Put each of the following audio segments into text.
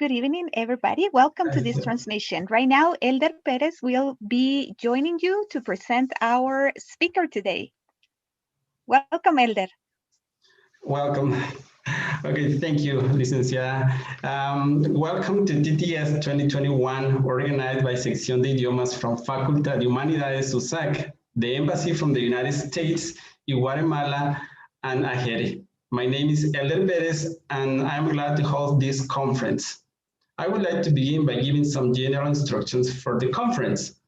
Good evening, everybody. Welcome to this transmission. Right now, Elder Perez will be joining you to present our speaker today. Welcome, Elder. Welcome. Okay, thank you, Licenciada. Welcome to TTS 2021, organized by Sección de Idiomas from Facultad de Humanidades USAC, the Embassy from the United States in Guatemala, and AGERE. My name is Elder Perez, and I'm glad to host this conference. I would like to begin by giving some general instructions for the conference.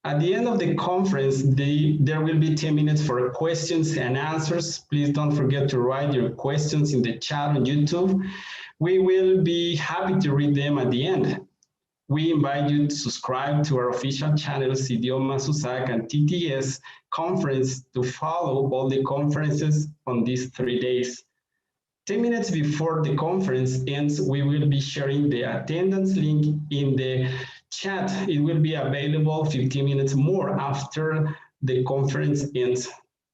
At the end of the conference, there will be 10 minutes for questions and answers. Please don't forget to write your questions in the chat on YouTube. We will be happy to read them at the end. We invite you to subscribe to our official channels, Idiomas USAC and TTS Conference, to follow all the conferences on these 3 days. 10 minutes before the conference ends, we will be sharing the attendance link in the chat. It will be available 15 minutes more after the conference ends.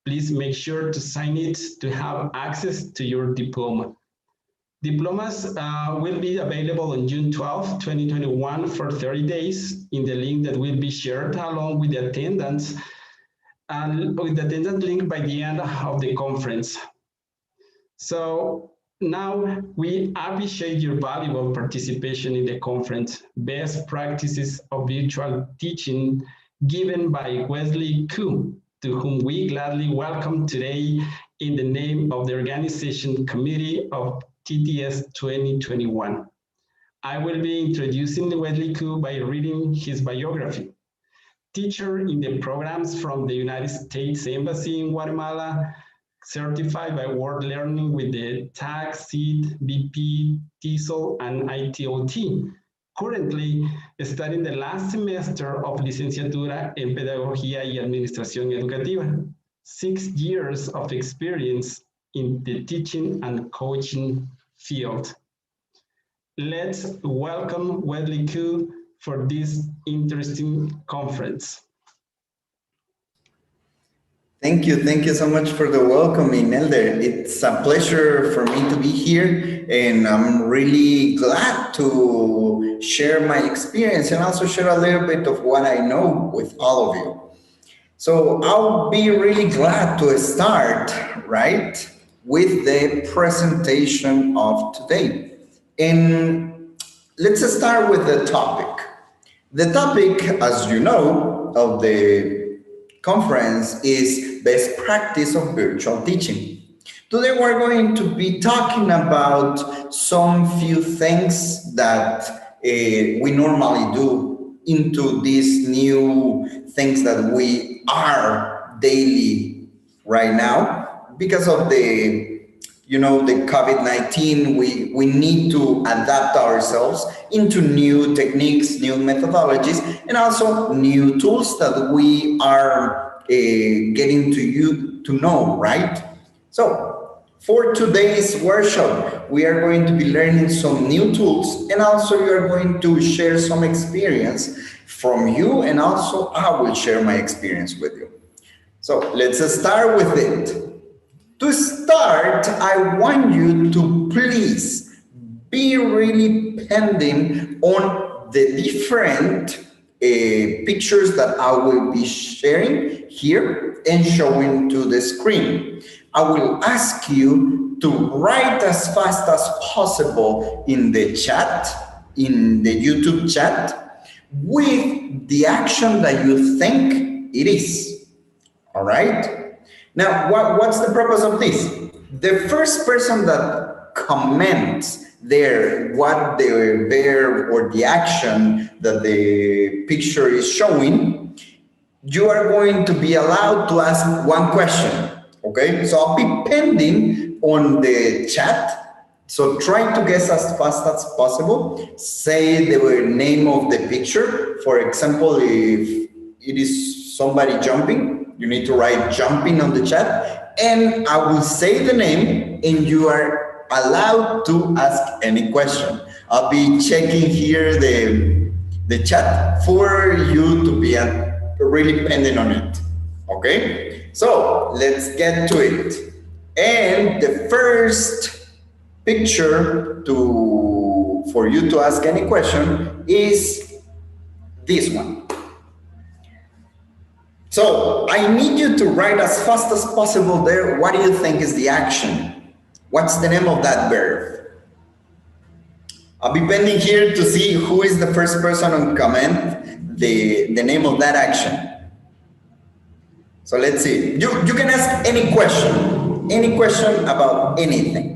Please make sure to sign it to have access to your diploma. Diplomas will be available on June 12, 2021 for 30 days in the link that will be shared along with the attendance and with the attendance link by the end of the conference. So now we appreciate your valuable participation in the conference. Best practices of virtual teaching given by Wesley Koo, to whom we gladly welcome today in the name of the organization committee of TTS 2021. I will be introducing Wesley Koo by reading his biography. Teacher in the programs from the United States Embassy in Guatemala, certified by World Learning with the TAG, SEED, BP, TESOL, and ITOT. Currently studying the last semester of Licenciatura en Pedagogía y Administración Educativa. 6 years of experience in the teaching and coaching field. Let's welcome Wesley Koo for this interesting conference. Thank you so much for the welcoming, Elder. It's a pleasure for me to be here, and I'm really glad to share my experience and also share a little bit of what I know with all of you. So I'll be really glad to start, right, with the presentation of today. And let's start with the topic. The topic, as you know, of the conference is best practice of virtual teaching. Today we're going to be talking about some few things that we normally do into these new things that we are daily right now because of the COVID-19. We need to adapt ourselves into new techniques, new methodologies, and also new tools that we are getting to know, right? So for today's workshop, we are going to be learning some new tools, and also we are going to share some experience from you, and also I will share my experience with you. So let's start with it. To start, I want you to please be really pending on the different pictures that I will be sharing here and showing to the screen. I will ask you to write as fast as possible in the chat, in the YouTube chat, with the action that you think it is. All right? Now, what's the purpose of this? The first person that comments there what the verb or the action that the picture is showing, you are going to be allowed to ask one question, okay? So I'll be pending on the chat. So try to guess as fast as possible. Say the name of the picture. For example, if it is somebody jumping, you need to write jumping on the chat, and I will say the name and you are allowed to ask any question. I'll be checking here the chat for you to be really dependent on it. Okay, so let's get to it. And the first picture for you to ask any question is this one. So I need you to write as fast as possible there. What do you think is the action? What's the name of that verb? I'll be pending here to see who is the first person on comment the name of that action. So let's see. You can ask any question about anything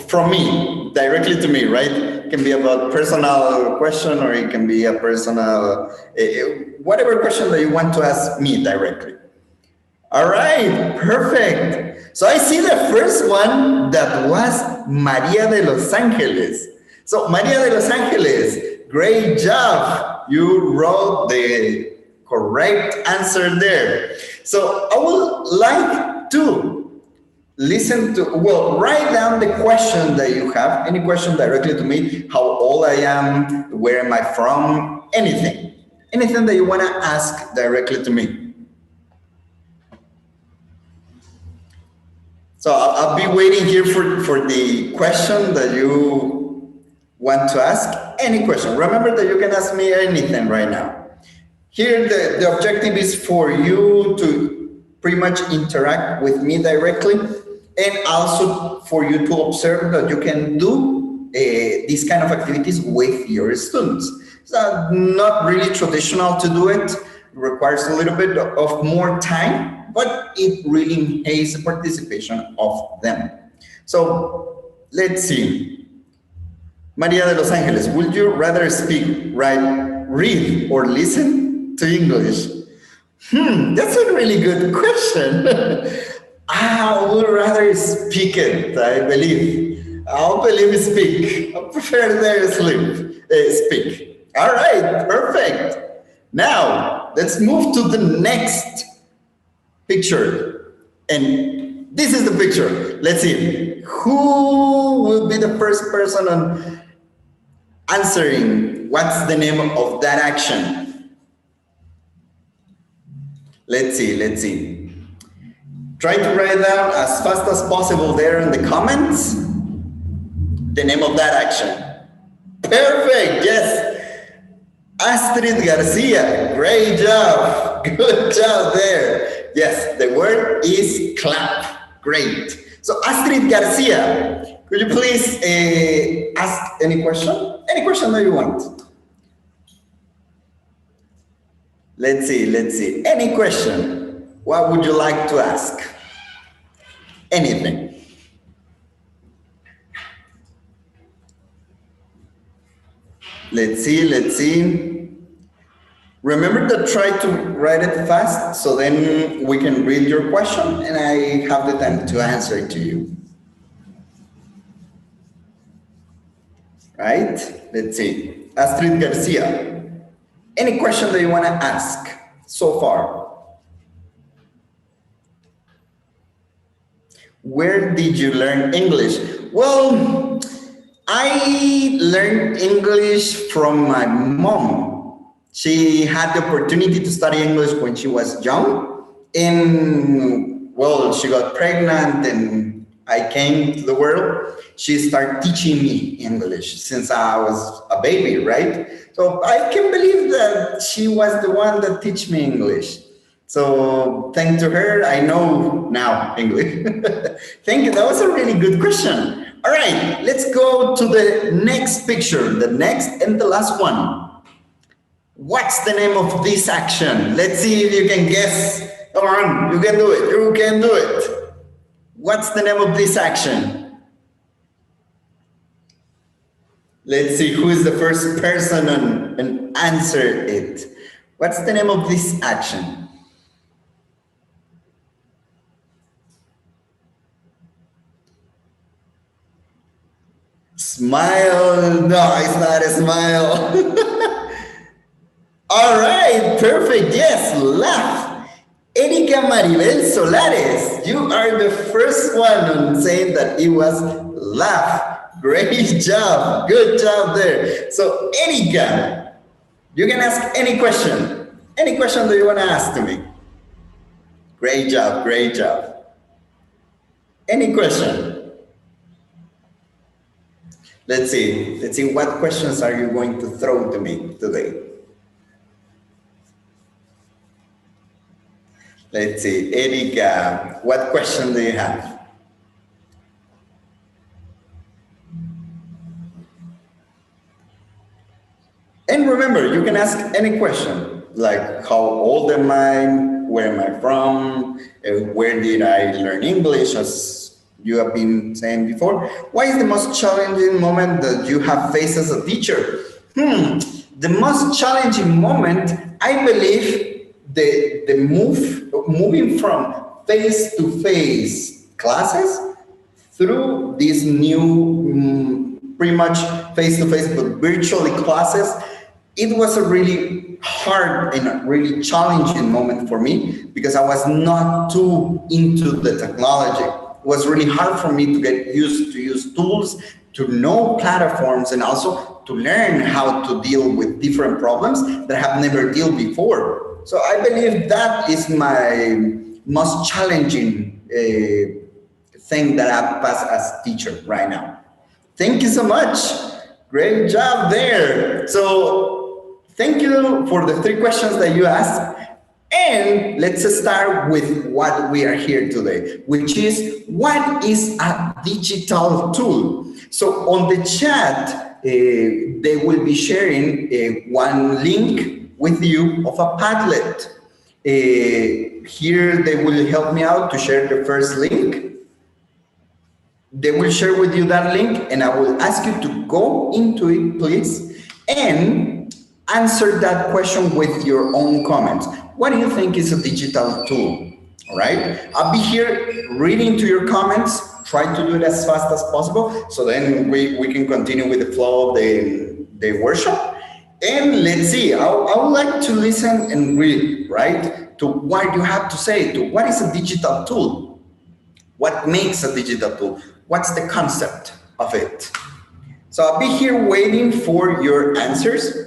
from me, directly to me, right? It can be about personal question, or it can be a personal, whatever question that you want to ask me directly. All right, perfect. So I see the first one that was Maria de Los Angeles. So Maria de Los Angeles, great job. You wrote the correct answer there. So I would like to write down the question that you have, any question directly to me, how old I am, where am I from, anything that you want to ask directly to me. So I'll be waiting here for the question that you want to ask, any question. Remember that you can ask me anything right now. Here, the objective is for you to pretty much interact with me directly, and also for you to observe that you can do these kind of activities with your students. It's not really traditional to do it. It requires a little bit of more time, but it really enhances the participation of them. So let's see. Maria de Los Angeles, would you rather speak, write, read, or listen to English? That's a really good question. I would rather speak it, I believe. I'll believe speak. I prefer there speak. All right, perfect. Now, let's move to the next picture. And this is the picture. Let's see. Who will be the first person on answering what's the name of that action? Let's see. Try to write down as fast as possible there in the comments the name of that action. Perfect, yes. Astrid Garcia, great job. Good job there. Yes, the word is clap. Great. So Astrid Garcia, could you please ask any question? Any question that you want? Let's see. Any question? What would you like to ask? Anything. Let's see. Remember to try to write it fast, so then we can read your question and I have the time to answer it to you. Right? Let's see. Astrid Garcia, any question that you want to ask so far? Where did you learn English? Well, I learned English from my mom. She had the opportunity to study English when she was young, and well, she got pregnant and I came to the world. She started teaching me English since I was a baby, right? So I can believe that she was the one that taught me English. So thanks to her, I know now English. Thank you, that was a really good question. All right, let's go to the next picture, the next and the last one. What's the name of this action? Let's see if you can guess. Come on, you can do it. You can do it. What's the name of this action? Let's see who is the first person and answer it. What's the name of this action? Smile. No, it's not a smile. All right, perfect. Yes, laugh. Erika Maribel Solares, you are the first one on saying that it was laugh. Great job. Good job there. So, Erika, you can ask any question. Any question that you want to ask to me. Great job. Great job. Any question? Let's see what questions are you going to throw to me today. Let's see, Erika, what question do you have? And remember, you can ask any question, like how old am I, where am I from, where did I learn English, as you have been saying before. What is the most challenging moment that you have faced as a teacher? The most challenging moment, I believe, moving from face-to-face classes through these new pretty much face-to-face but virtually classes. It was a really hard and a really challenging moment for me because I was not too into the technology. It was really hard for me to get used to use tools, to know platforms, and also to learn how to deal with different problems that I have never dealt before. So I believe that is my most challenging thing that I pass as teacher right now. Thank you so much. Great job there. So thank you for the 3 questions that you asked. And let's start with what we are here today, which is what is a digital tool? So on the chat, they will be sharing one link with you of a Padlet. Here they will help me out to share the first link. They will share with you that link and I will ask you to go into it, please, and answer that question with your own comments. What do you think is a digital tool? All right, I'll be here reading to your comments. Try to do it as fast as possible so then we can continue with the flow of the workshop. And let's see, I would like to listen and read, right, to what you have to say, to what is a digital tool? What makes a digital tool? What's the concept of it? So I'll be here waiting for your answers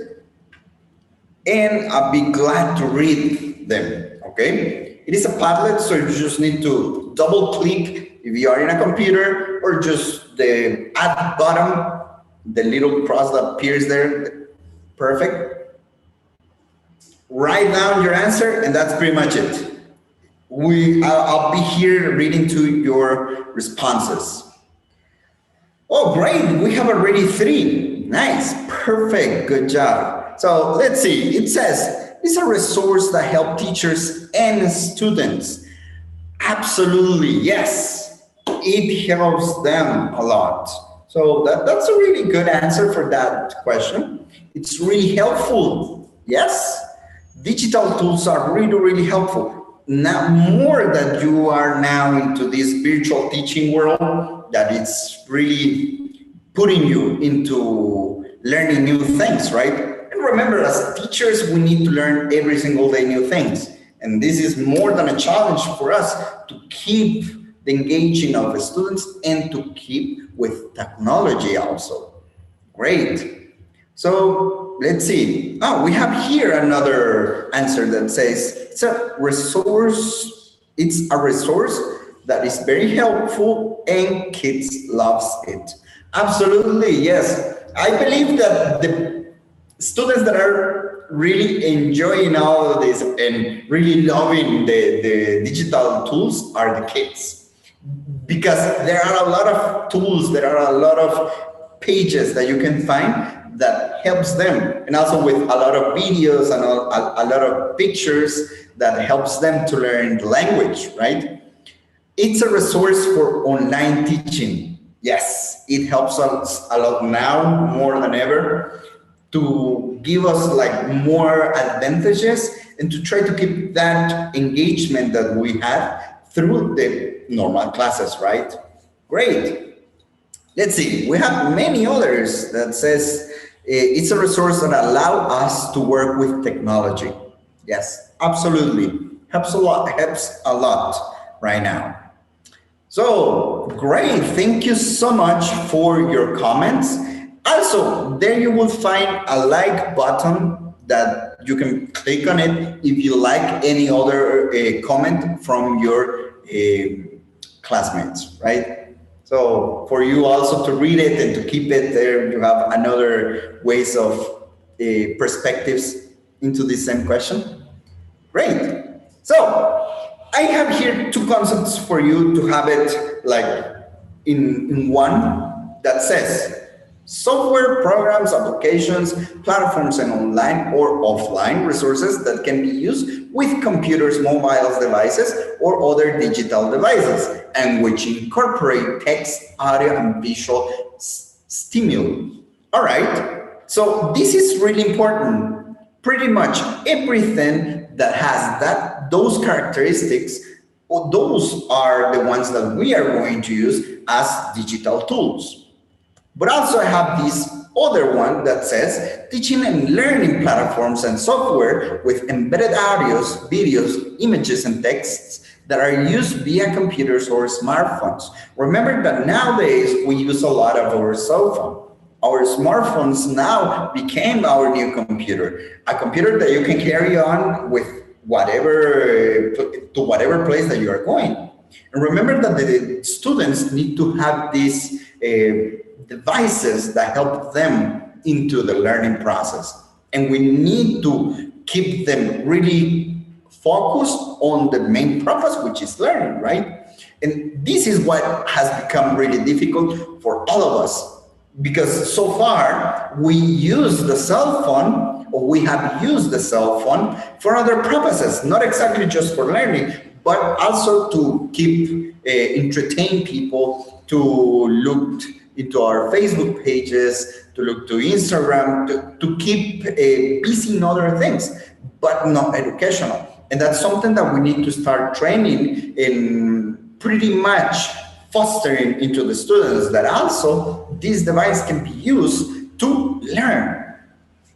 and I'll be glad to read them, okay? It is a Padlet, so you just need to double click if you are in a computer or just the at bottom, the little cross that appears there. Perfect. Write down your answer and that's pretty much it. I'll be here reading to your responses. Oh, great. We have already 3. Nice. Perfect. Good job. So let's see. It says, it's a resource that helps teachers and students. Absolutely. Yes. It helps them a lot. So that's a really good answer for that question. It's really helpful. Yes. Digital tools are really, really helpful. Now, more that you are now into this virtual teaching world, that it's really putting you into learning new things, right? And remember, as teachers, we need to learn every single day new things. And this is more than a challenge for us to keep the engaging of the students and to keep with technology also. Great. So let's see. Oh, we have here another answer that says it's a resource. It's a resource that is very helpful and kids loves it. Absolutely, yes. I believe that the students that are really enjoying all of this and really loving the digital tools are the kids, because there are a lot of tools, there are a lot of pages that you can find that helps them, and also with a lot of videos and a lot of pictures that helps them to learn the language, right? It's a resource for online teaching. Yes, it helps us a lot now more than ever to give us like more advantages and to try to keep that engagement that we have through the normal classes, right? Great. Let's see, we have many others that says it's a resource that allows us to work with technology. Yes, absolutely. Helps a lot right now. So great, thank you so much for your comments. Also, there you will find a like button that you can click on it if you like any other comment from your classmates, right? So for you also to read it and to keep it there, you have another ways of perspectives into the same question. Great. So I have here two concepts for you to have it like in one that says software, programs, applications, platforms, and online or offline resources that can be used with computers, mobile devices, or other digital devices, and which incorporate text, audio, and visual stimuli. All right. So this is really important. Pretty much everything that has those characteristics, or those are the ones that we are going to use as digital tools. But also I have this other one that says teaching and learning platforms and software with embedded audios, videos, images, and texts that are used via computers or smartphones. Remember that nowadays we use a lot of our cell phone. Our smartphones now became our new computer, a computer that you can carry on with to whatever place that you are going. And remember that the students need to have these devices that help them into the learning process. And we need to keep them really focused on the main purpose, which is learning, right? And this is what has become really difficult for all of us. Because so far we use the cell phone, or we have used the cell phone for other purposes, not exactly just for learning, but also to keep entertain people, to look into our Facebook pages, to look to Instagram, to keep busy in other things, but not educational. And that's something that we need to start training in, pretty much fostering into the students that also this device can be used to learn.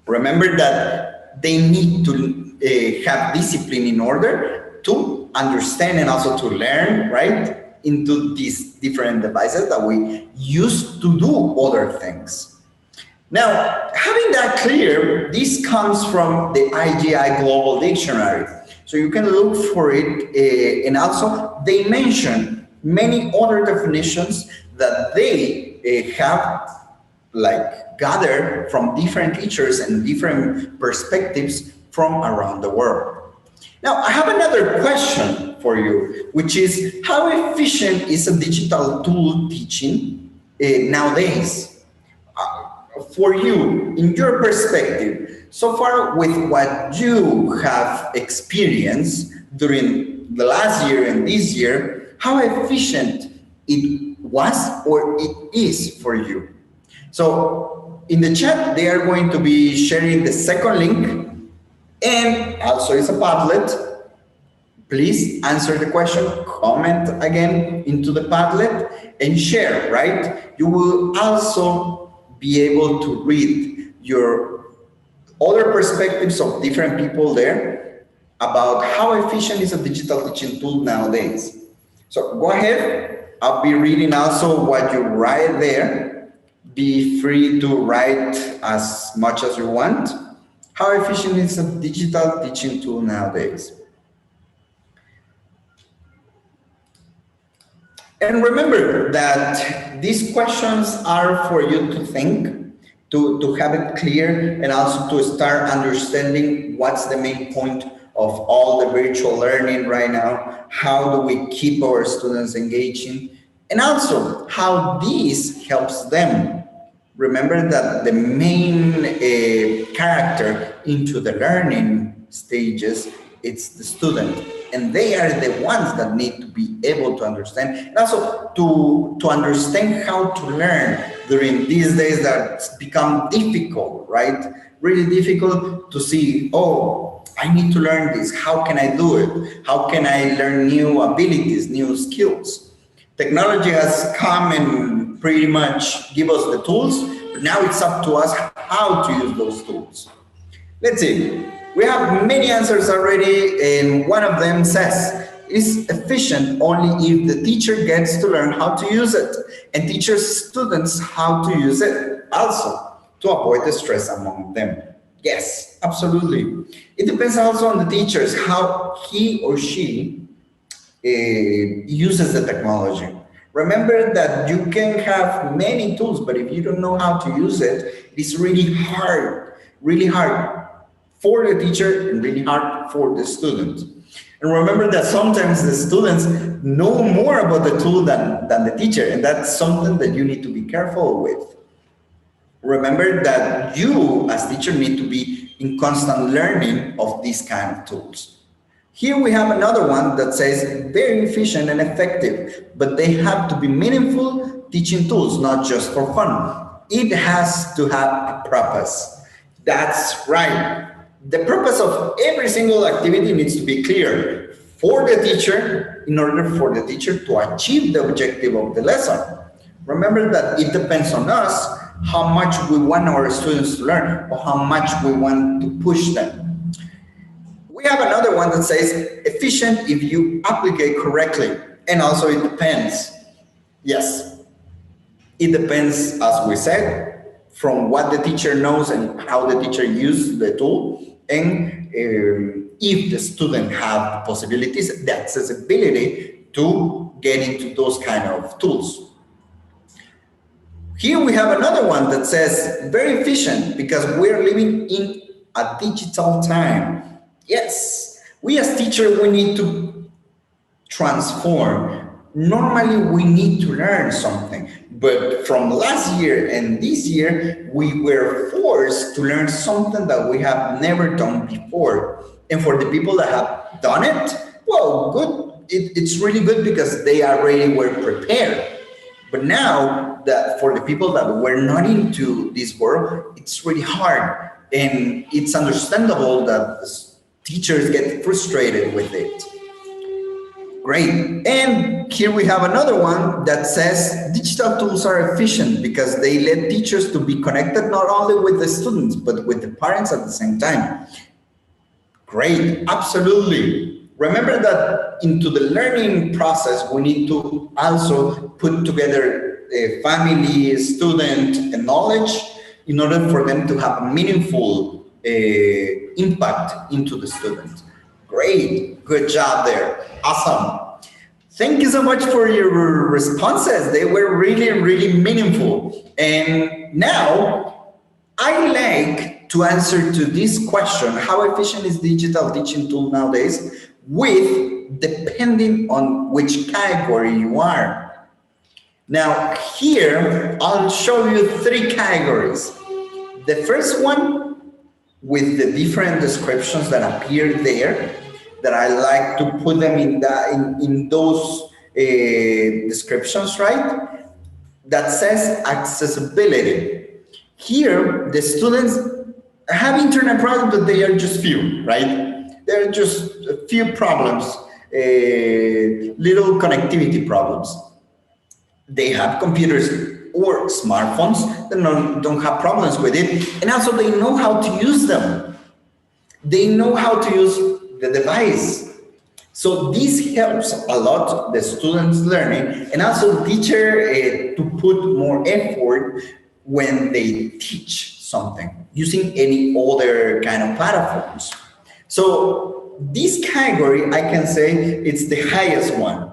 Remember that they need to have discipline in order to understand and also to learn, right? Into these different devices that we use to do other things. Now, having that clear, this comes from the IGI Global Dictionary. So you can look for it, and also they mention many other definitions that they have like gathered from different teachers and different perspectives from around the world. Now, I have another question for you, which is how efficient is a digital tool teaching nowadays? For you, in your perspective, so far with what you have experienced during the last year and this year, how efficient it was or it is for you. So in the chat, they are going to be sharing the second link, and also it's a Padlet. Please answer the question, comment again into the Padlet, and share, right? You will also be able to read your other perspectives of different people there about how efficient is a digital teaching tool nowadays. So go ahead. I'll be reading also what you write there. Be free to write as much as you want. How efficient is a digital teaching tool nowadays? And remember that these questions are for you to think, to have it clear, and also to start understanding what's the main point of all the virtual learning right now. How do we keep our students engaging? And also how this helps them. Remember that the main character into the learning stages, it's the student. And they are the ones that need to be able to understand, and also to understand how to learn during these days that's become difficult, right? Really difficult to see, oh, I need to learn this. How can I do it? How can I learn new abilities, new skills? Technology has come and pretty much give us the tools, but now it's up to us how to use those tools. Let's see. We have many answers already, and one of them says, it's efficient only if the teacher gets to learn how to use it and teaches students how to use it also to avoid the stress among them. Yes, absolutely. It depends also on the teachers, how he or she uses the technology. Remember that you can have many tools, but if you don't know how to use it, it's really hard for the teacher and really hard for the student. And remember that sometimes the students know more about the tool than the teacher, and that's something that you need to be careful with. Remember that you as teacher need to be in constant learning of these kind of tools. Here we have another one that says very efficient and effective, but they have to be meaningful teaching tools, not just for fun. It has to have a purpose. That's right. The purpose of every single activity needs to be clear for the teacher in order for the teacher to achieve the objective of the lesson. Remember that it depends on us how much we want our students to learn or how much we want to push them. We have another one that says efficient if you apply correctly, and also it depends. Yes, it depends, as we said, from what the teacher knows and how the teacher uses the tool, and if the student have possibilities, the accessibility to get into those kind of tools. Here we have another one that says very efficient because we're living in a digital time. Yes, we as teachers, we need to transform. Normally, we need to learn something, but from last year and this year, we were forced to learn something that we have never done before. And for the people that have done it, well, good. It's really good because they already were prepared. But now, that for the people that were not into this world, it's really hard, and it's understandable that teachers get frustrated with it. Great. And here we have another one that says digital tools are efficient because they let teachers to be connected not only with the students, but with the parents at the same time. Great. Absolutely. Remember that into the learning process, we need to also put together a family, student, and knowledge in order for them to have a meaningful impact into the student. Great, good job there. Awesome. Thank you so much for your responses. They were really, really meaningful. And now I like to answer to this question, how efficient is digital teaching tool nowadays, with depending on which category you are. Now here, I'll show you 3 categories. The first one, with the different descriptions that appear there, that I like to put them in those descriptions, right? That says accessibility. Here, the students have internet problems, but they are just few, right? There are just a few problems, little connectivity problems. They have computers or smartphones that don't have problems with it, and also they know how to use them. They know how to use the device. So this helps a lot the students learning, and also the teacher to put more effort when they teach something using any other kind of platforms. So this category, I can say it's the highest one.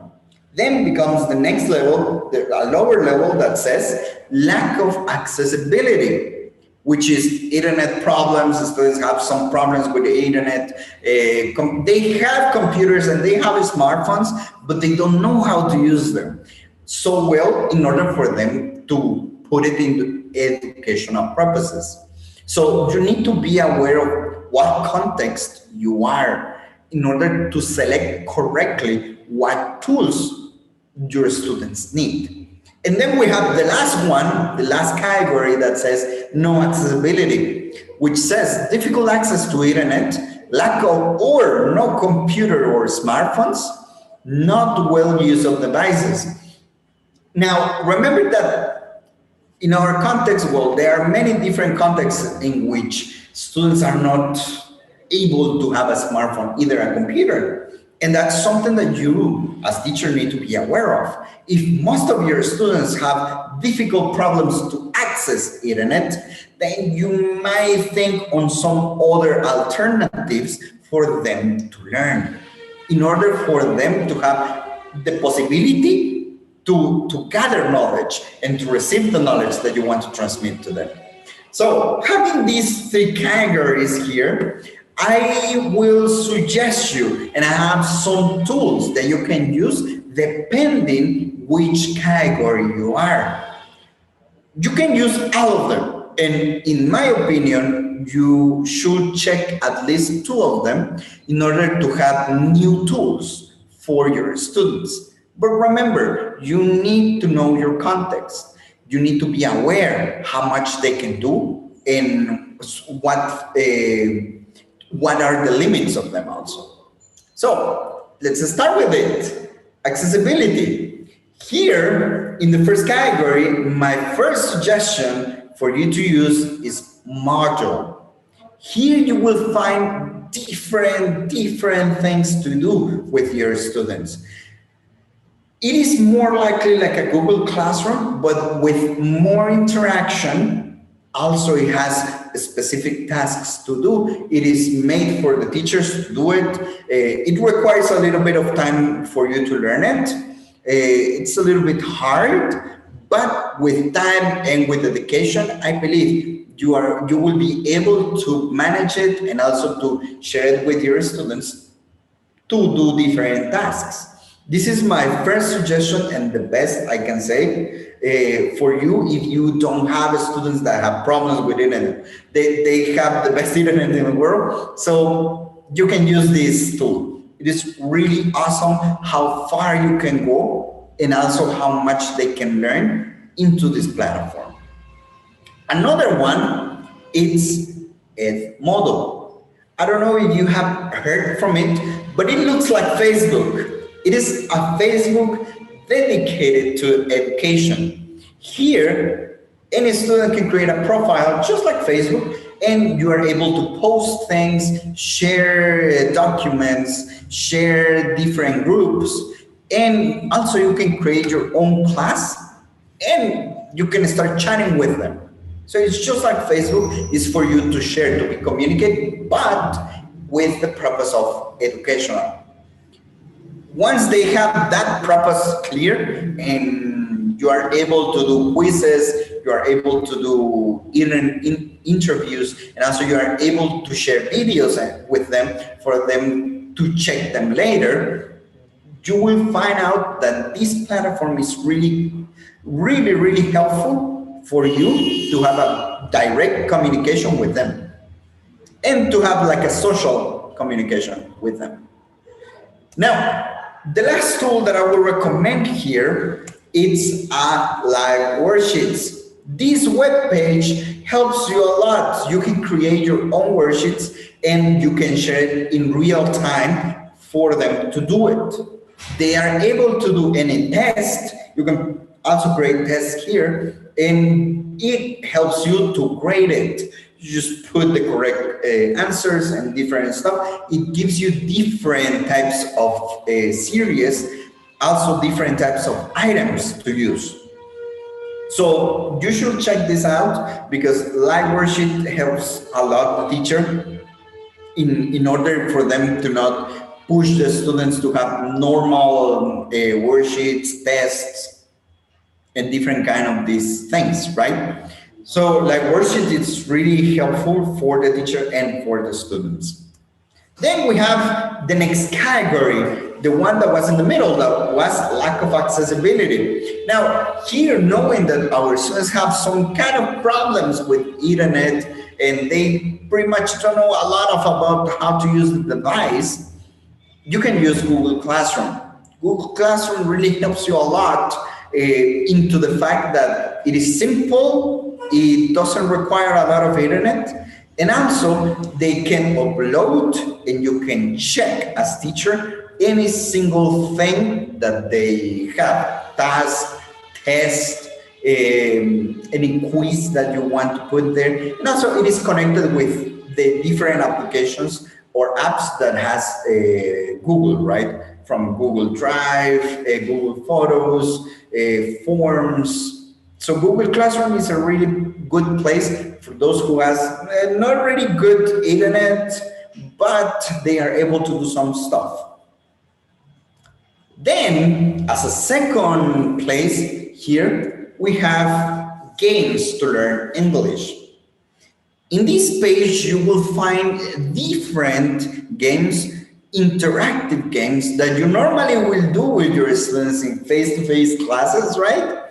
Then becomes the next level, a lower level that says lack of accessibility, which is internet problems. The students have some problems with the internet. They have computers and they have smartphones, but they don't know how to use them so well in order for them to put it into educational purposes. So you need to be aware of what context you are in order to select correctly what tools your students need. And then we have the last one, the last category that says no accessibility, which says difficult access to internet, lack of or no computer or smartphones, not well use of devices. Now, remember that in our context, well, there are many different contexts in which students are not able to have a smartphone, either a computer. And that's something that you as teacher need to be aware of. If most of your students have difficult problems to access internet, then you might think on some other alternatives for them to learn in order for them to have the possibility to gather knowledge and to receive the knowledge that you want to transmit to them. So having these three categories here, I will suggest you, and I have some tools that you can use depending which category you are. You can use all of them. And in my opinion, you should check at least two of them in order to have new tools for your students. But remember, you need to know your context. You need to be aware how much they can do and what are the limits of them also. So let's start with it. Accessibility. Here in the first category, my first suggestion for you to use is module. Here you will find different things to do with your students. It is more likely like a Google Classroom, but with more interaction. Also, it has specific tasks to do. It is made for the teachers to do it. It requires a little bit of time for you to learn it. It's a little bit hard, but with time and with dedication, I believe you will be able to manage it and also to share it with your students to do different tasks. This is my first suggestion and the best I can say for you if you don't have students that have problems with internet. They have the best internet in the world, so you can use this tool. It is really awesome how far you can go and also how much they can learn into this platform. Another one is Edmodo. I don't know if you have heard from it, but it looks like Facebook. It is a Facebook dedicated to education. Here, any student can create a profile just like Facebook, and you are able to post things, share documents, share different groups, and also you can create your own class and you can start chatting with them. So it's just like Facebook, it's for you to share, to communicate, but with the purpose of educational. Once they have that purpose clear and you are able to do quizzes, you are able to do interviews, and also you are able to share videos with them for them to check them later, you will find out that this platform is really helpful for you to have a direct communication with them and to have like a social communication with them. Now, the last tool that I will recommend here is live worksheets. This web page helps you a lot. You can create your own worksheets and you can share it in real time for them to do it. They are able to do any test. You can also create tests here, and it helps you to grade it. You just put the correct answers and different stuff. It gives you different types of series, also different types of items to use. So you should check this out because live worksheet helps a lot the teacher in order for them to not push the students to have normal worksheets, tests, and different kind of these things, right? So like worksheet is really helpful for the teacher and for the students. Then we have the next category, the one that was in the middle, that was lack of accessibility. Now, here, knowing that our students have some kind of problems with internet and they pretty much don't know a lot about how to use the device, you can use Google Classroom. Google Classroom really helps you a lot into the fact that it is simple, it doesn't require a lot of internet, and also they can upload and you can check as teacher any single thing that they have, task, test, any quiz that you want to put there. And also it is connected with the different applications or apps that has Google, right? From Google Drive, Google Photos, Forms. So Google Classroom is a really good place for those who has not really good internet, but they are able to do some stuff. Then, as a second place here, we have games to learn English. In this page, you will find different games, interactive games that you normally will do with your students in face-to-face classes, right?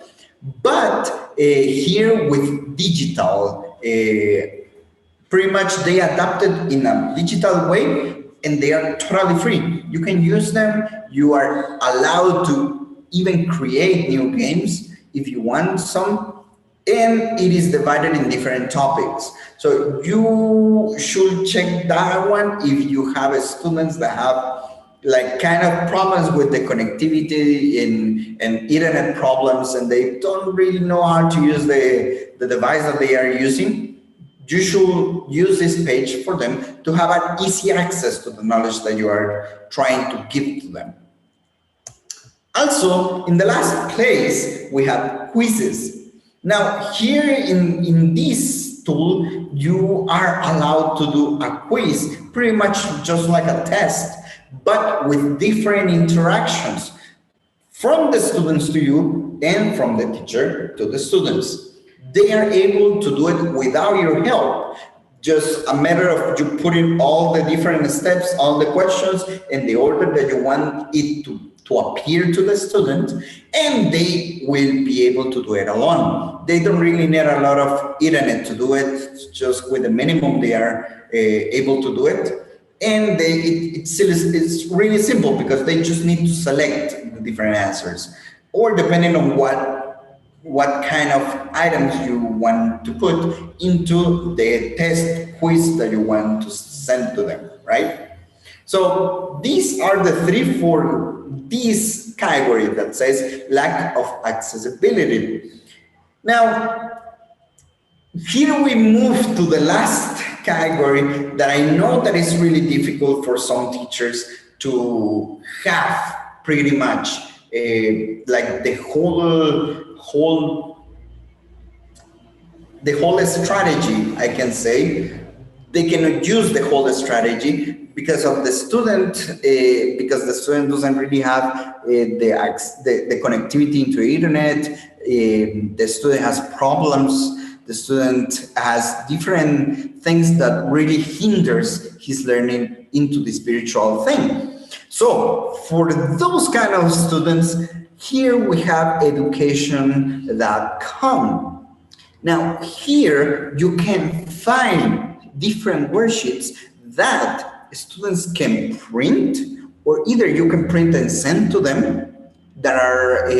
But here with digital, pretty much they adapted in a digital way and they are totally free. You can use them. You are allowed to even create new games if you want some, and it is divided in different topics. So you should check that one if you have students that have like kind of problems with the connectivity and internet problems, and they don't really know how to use the device that they are using. You should use this page for them to have an easy access to the knowledge that you are trying to give to them. Also, in the last place, we have quizzes. Now, here in this tool, you are allowed to do a quiz, pretty much just like a test, but with different interactions from the students to you and from the teacher to the students. They are able to do it without your help. Just a matter of you putting all the different steps, all the questions in the order that you want it to appear to the student, and they will be able to do it alone. They don't really need a lot of internet to do it. Just with the minimum they are able to do it. And it's really simple because they just need to select the different answers, or depending on what kind of items you want to put into the test quiz that you want to send to them, right? So these are the three for this category that says lack of accessibility. Now, here we move to the last category that I know that is really difficult for some teachers to have pretty much like the whole strategy, I can say. They cannot use the whole strategy because of the student, because the student doesn't really have the connectivity into the internet. The student has problems. The student has different things that really hinders his learning into the spiritual thing. So for those kind of students, here we have education.com. Now here you can find different worksheets that students can print, or either you can print and send to them that are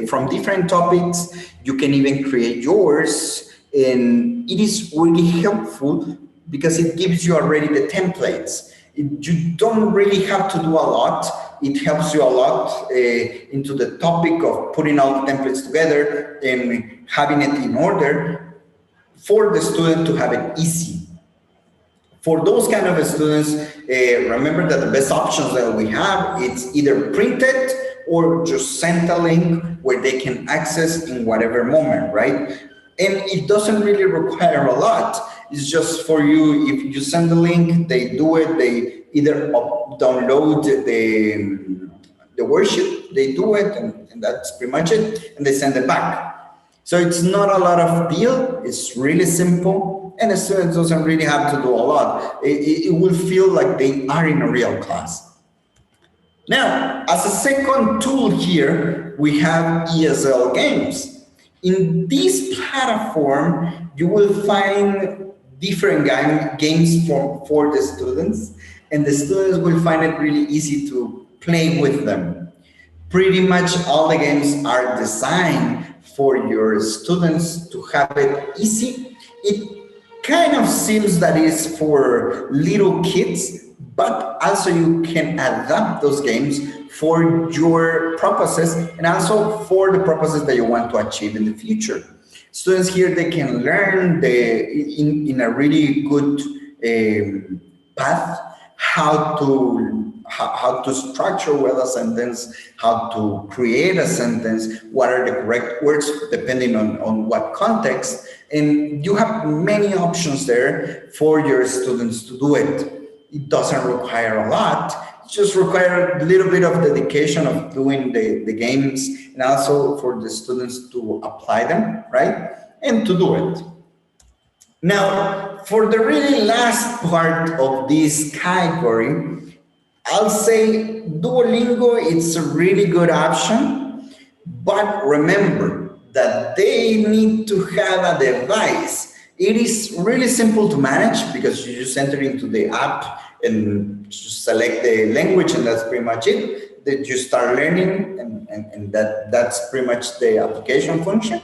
from different topics. You can even create yours. And it is really helpful because it gives you already the templates. You don't really have to do a lot. It helps you a lot into the topic of putting all the templates together and having it in order for the student to have it easy. For those kind of students, remember that the best options that we have, it's either printed or just send a link where they can access in whatever moment, right? And it doesn't really require a lot. It's just for you, if you send the link, they do it. They either download the worksheet, they do it, and that's pretty much it, and they send it back. So it's not a lot of deal. It's really simple, and the student doesn't really have to do a lot. It will feel like they are in a real class. Now, as a second tool here, we have ESL games. In this platform, you will find different games for the students, and the students will find it really easy to play with them. Pretty much all the games are designed for your students to have it easy. It kind of seems that it's for little kids, but also you can adapt those games for your purposes and also for the purposes that you want to achieve in the future. Students here, they can learn in a really good path how to structure well a sentence, how to create a sentence, what are the correct words depending on what context. And you have many options there for your students to do it. It doesn't require a lot. just require a little bit of dedication of doing the games, and also for the students to apply them, right? And to do it. Now, for the really last part of this category, I'll say Duolingo, it's a really good option, but remember that they need to have a device. It is really simple to manage because you just enter into the app and just select the language, and that's pretty much it. That you start learning, and that's pretty much the application function.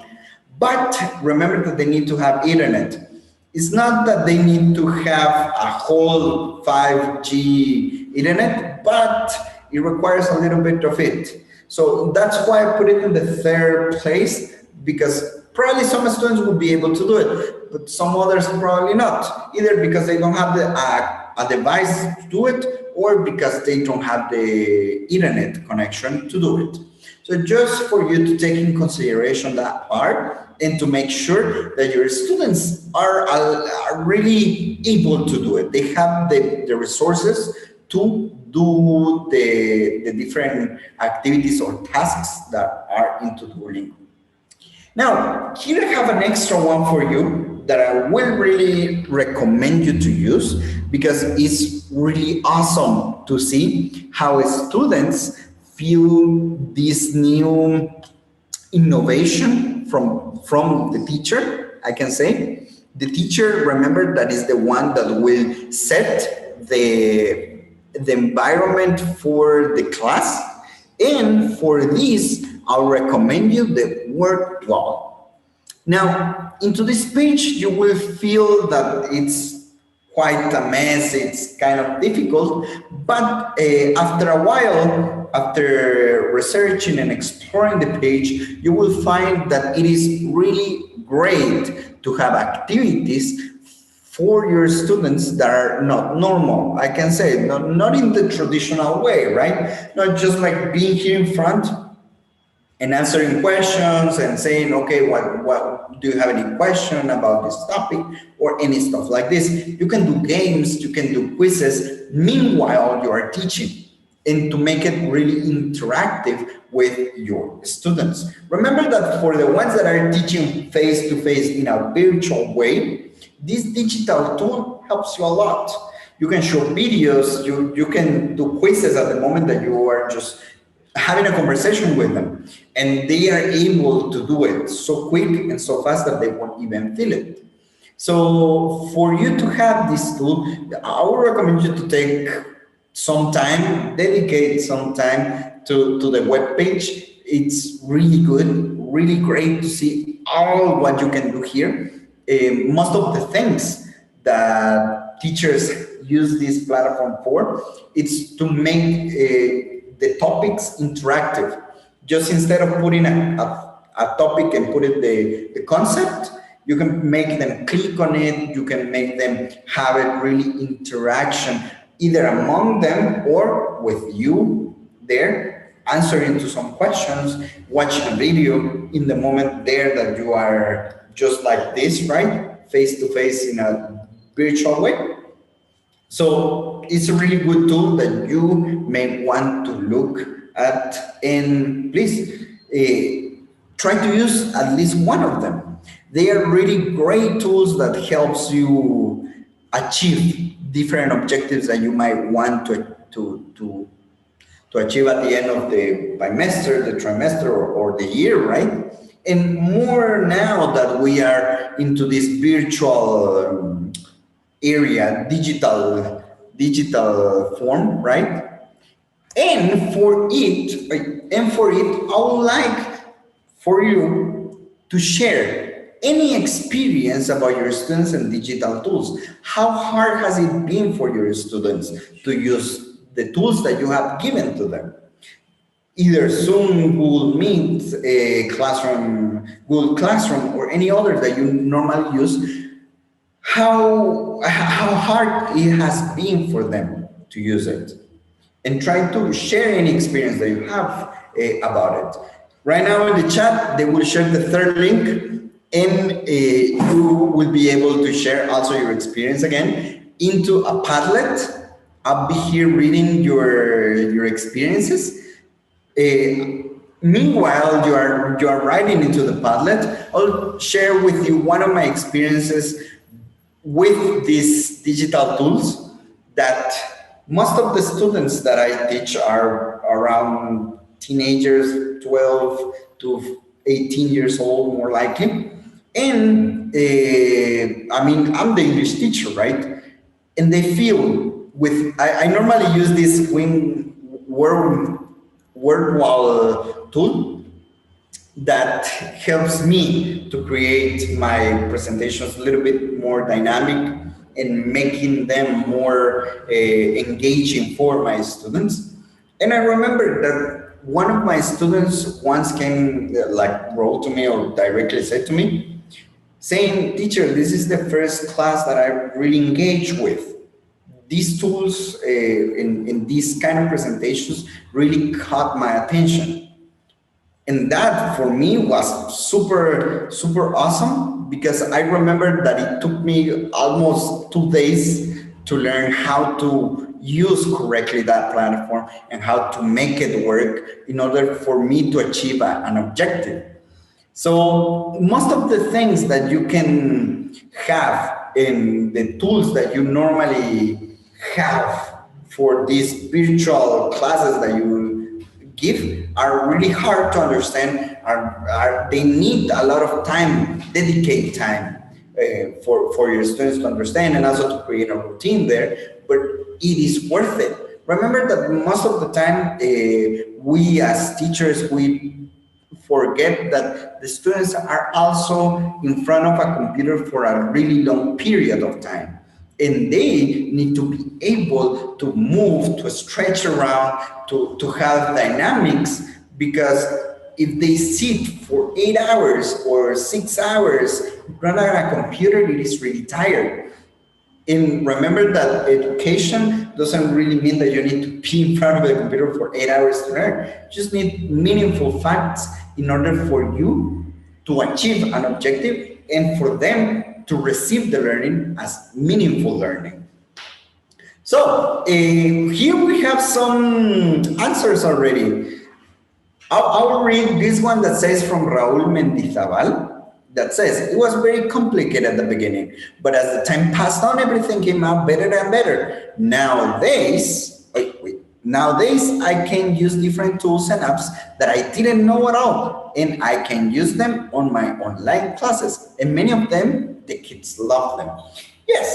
But remember that they need to have internet. It's not that they need to have a whole 5G internet, but it requires a little bit of it. So that's why I put it in the third place, because probably some students will be able to do it, but some others probably not, either because they don't have a device to do it, or because they don't have the internet connection to do it. So just for you to take in consideration that part, and to make sure that your students are really able to do it. They have the resources to do the different activities or tasks that are into Duolingo. Now, here I have an extra one for you that I will really recommend you to use, because it's really awesome to see how students feel this new innovation from the teacher, I can say. The teacher, remember, that is the one that will set the environment for the class. And for this, I'll recommend you the word wall. Now, into this page, you will feel that it's quite a mess, it's kind of difficult, but after a while, after researching and exploring the page, you will find that it is really great to have activities for your students that are not normal. I can say, not in the traditional way, right? Not just like being here in front and answering questions and saying, okay, what do you have any question about this topic, or any stuff like this. You can do games, you can do quizzes, meanwhile you are teaching, and to make it really interactive with your students. Remember that for the ones that are teaching face-to-face in a virtual way, this digital tool helps you a lot. You can show videos, you can do quizzes at the moment that you are just having a conversation with them, and they are able to do it so quick and so fast that they won't even feel it. So for you to have this tool, I would recommend you to take some time, dedicate some time to the web page. It's really good, really great to see all what you can do here. Most of the things that teachers use this platform for, it's to make the topics interactive. Just instead of putting a topic and put it the concept, you can make them click on it, you can make them have a really interaction either among them or with you there, answering to some questions, watching a video in the moment there that you are just like this, right? Face to face in a virtual way. So it's a really good tool that you may want to look at, and please try to use at least one of them. They are really great tools that helps you achieve different objectives that you might want to achieve at the end of the bimester, the trimester, or the year, right? And more now that we are into this virtual area, digital form, right? And for it, I would like for you to share any experience about your students and digital tools. How hard has it been for your students to use the tools that you have given to them? Either Zoom, Google Meet, Google Classroom, or any other that you normally use. How hard it has been for them to use it, and try to share any experience that you have about it. Right now in the chat, they will share the third link, and you will be able to share also your experience again into a Padlet I'll be here reading your experiences. Meanwhile, you are writing into the Padlet. I'll share with you one of my experiences with these digital tools that most of the students that I teach are around teenagers, 12 to 18 years old, more likely. And I mean, I'm the English teacher, right? And they feel with, I normally use this word wall tool that helps me to create my presentations a little bit more dynamic and making them more engaging for my students. And I remember that one of my students once came, like wrote to me or directly said to me, saying, "Teacher, this is the first class that I really engage with. These tools in these kind of presentations really caught my attention." And that for me was super awesome, because I remember that it took me almost 2 days to learn how to use correctly that platform and how to make it work in order for me to achieve an objective. So most of the things that you can have in the tools that you normally have for these virtual classes that you give are really hard to understand. They need a lot of time, dedicate time for your students to understand, and also to create a routine there. But it is worth it. Remember that most of the time, we as teachers, we forget that the students are also in front of a computer for a really long period of time. And they need to be able to move, to stretch around, to have dynamics, because if they sit for 8 hours or 6 hours in front of a computer, it is really tired. And remember that education doesn't really mean that you need to be in front of the computer for 8 hours to learn. You just need meaningful facts in order for you to achieve an objective and for them to receive the learning as meaningful learning. So here we have some answers already. I'll read this one that says from Raúl Mendizabal, that says, "It was very complicated at the beginning, but as the time passed on, everything came out better and better. Nowadays, I can use different tools and apps that I didn't know at all, and I can use them on my online classes, and many of them, the kids love them." Yes,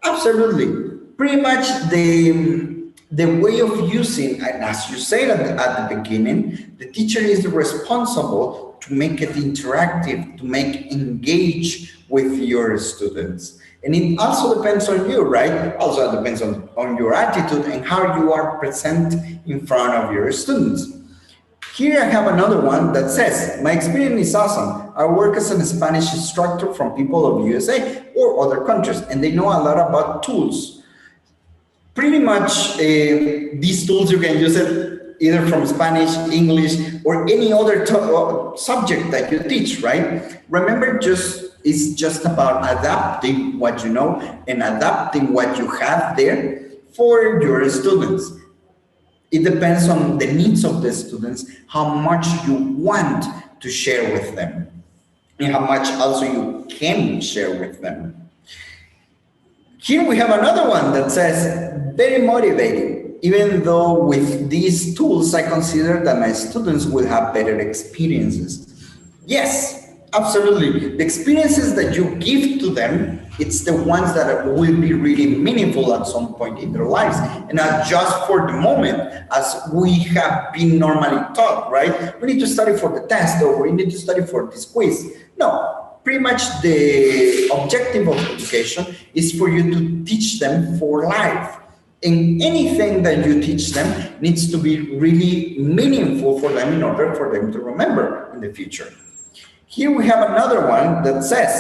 absolutely. Pretty much the way of using, and as you said at the beginning, the teacher is responsible to make it interactive, to make engage with your students. And it also depends on you, right? Also depends on your attitude and how you are present in front of your students. Here I have another one that says, "My experience is awesome. I work as a Spanish instructor from people of USA or other countries, and they know a lot about tools. Pretty much these tools, you can use it either from Spanish, English, or any other subject that you teach, right? Remember, it's just about adapting what you know and adapting what you have there for your students. It depends on the needs of the students, how much you want to share with them, and how much also you can share with them. Here we have another one that says, "Very motivating. Even though with these tools, I consider that my students will have better experiences." Yes, absolutely. The experiences that you give to them, it's the ones that will be really meaningful at some point in their lives, and not just for the moment, as we have been normally taught, right? We need to study for the test, or we need to study for this quiz. No. Pretty much the objective of education is for you to teach them for life. And anything that you teach them needs to be really meaningful for them in order for them to remember in the future. Here we have another one that says,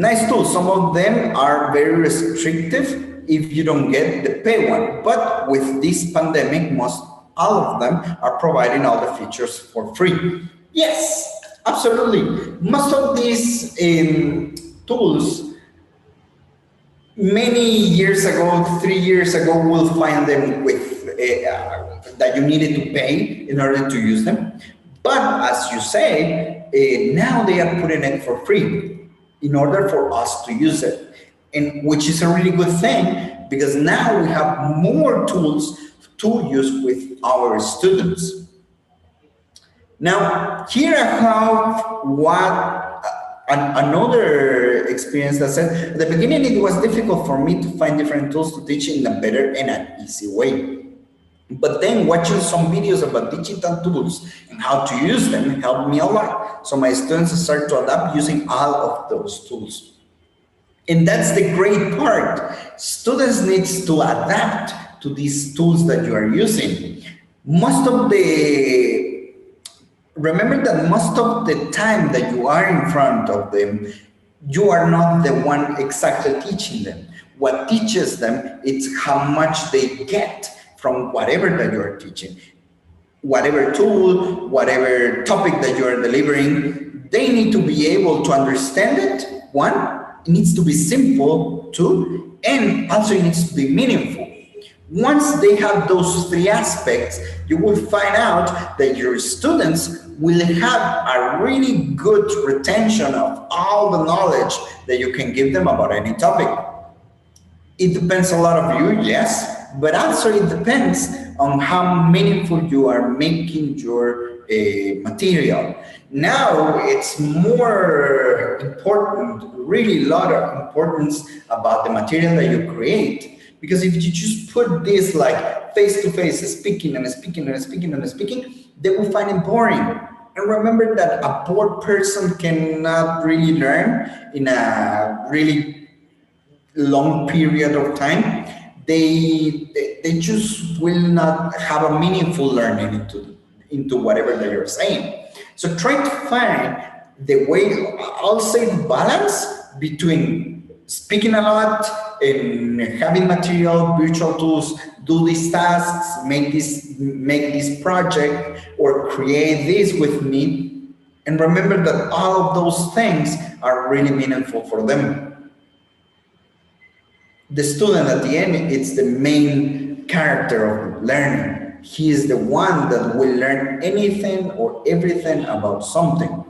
"Nice tools. Some of them are very restrictive if you don't get the pay one. But with this pandemic, most all of them are providing all the features for free." Yes, absolutely. Most of these tools Many years ago, 3 years ago, we'll find them with that you needed to pay in order to use them. But as you say, now they are putting it for free in order for us to use it, and which is a really good thing because now we have more tools to use with our students. Now, here I have another experience that said at the beginning it was difficult for me to find different tools to teach in a better and an easy way. But then watching some videos about digital tools and how to use them helped me a lot. So my students start to adapt using all of those tools. And that's the great part. Students need to adapt to these tools that you are using. Most of the Remember that most of the time that you are in front of them, you are not the one exactly teaching them. What teaches them is how much they get from whatever that you are teaching. Whatever tool, whatever topic that you are delivering, they need to be able to understand it. One, it needs to be simple. Two, and also it needs to be meaningful. Once they have those three aspects, you will find out that your students will have a really good retention of all the knowledge that you can give them about any topic. It depends a lot of you, yes, but also it depends on how meaningful you are making your material. Now it's more important, really a lot of importance about the material that you create. Because if you just put this like face-to-face speaking and speaking and speaking and speaking, they will find it boring. And remember that a bored person cannot really learn in a really long period of time. They just will not have a meaningful learning into whatever they are saying. So try to find the way, I'll say, balance between speaking a lot and having material, virtual tools, do these tasks, make this project, or create this with me. And remember that all of those things are really meaningful for them. The student at the end, it's the main character of learning. He is the one that will learn anything or everything about something.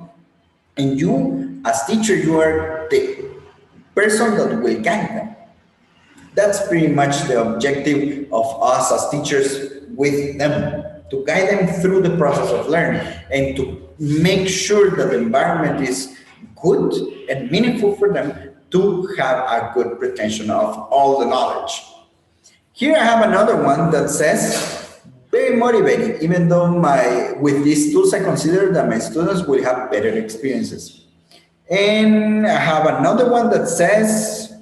And you, as teacher, you are the person that will guide them. That's pretty much the objective of us as teachers with them, to guide them through the process of learning and to make sure that the environment is good and meaningful for them to have a good retention of all the knowledge. Here I have another one that says, very motivating, even though with these tools I consider that my students will have better experiences. And I have another one that says,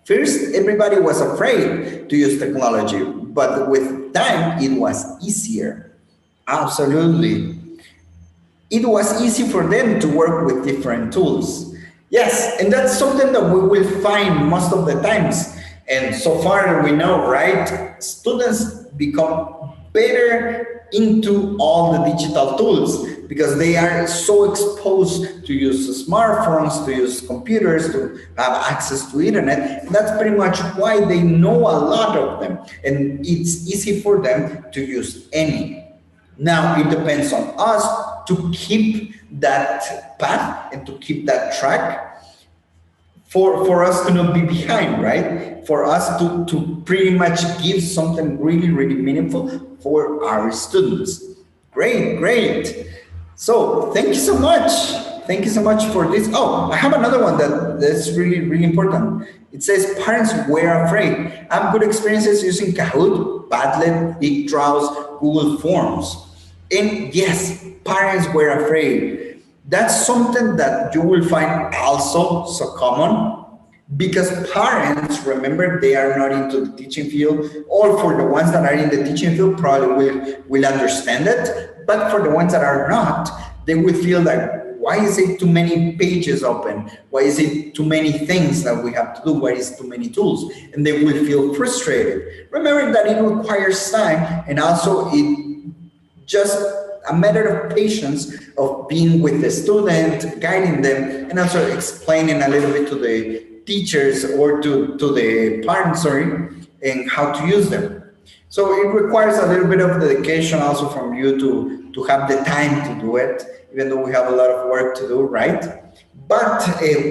first, everybody was afraid to use technology, but with time, it was easier. Absolutely. It was easy for them to work with different tools. Yes, and that's something that we will find most of the times. And so far we know, right? Students become better into all the digital tools because they are so exposed to use smartphones, to use computers, to have access to internet. And that's pretty much why they know a lot of them. And it's easy for them to use any. Now, it depends on us to keep that path and to keep that track for us to not be behind, right? For us to pretty much give something really, really meaningful for our students. Great, great. So thank you so much. Thank you so much for this. Oh, I have another one that's really, really important. It says parents were afraid. I have good experiences using Kahoot, Padlet, Pictrails, Google Forms. And yes, parents were afraid. That's something that you will find also so common because parents, remember, they are not into the teaching field, or for the ones that are in the teaching field probably will understand it. But for the ones that are not, they will feel like, why is it too many pages open? Why is it too many things that we have to do? Why is it too many tools? And they will feel frustrated. Remember that it requires time, and also it just a matter of patience of being with the student, guiding them, and also explaining a little bit teachers or to the parents, sorry, and how to use them. So it requires a little bit of dedication also from you to have the time to do it, even though we have a lot of work to do, right? But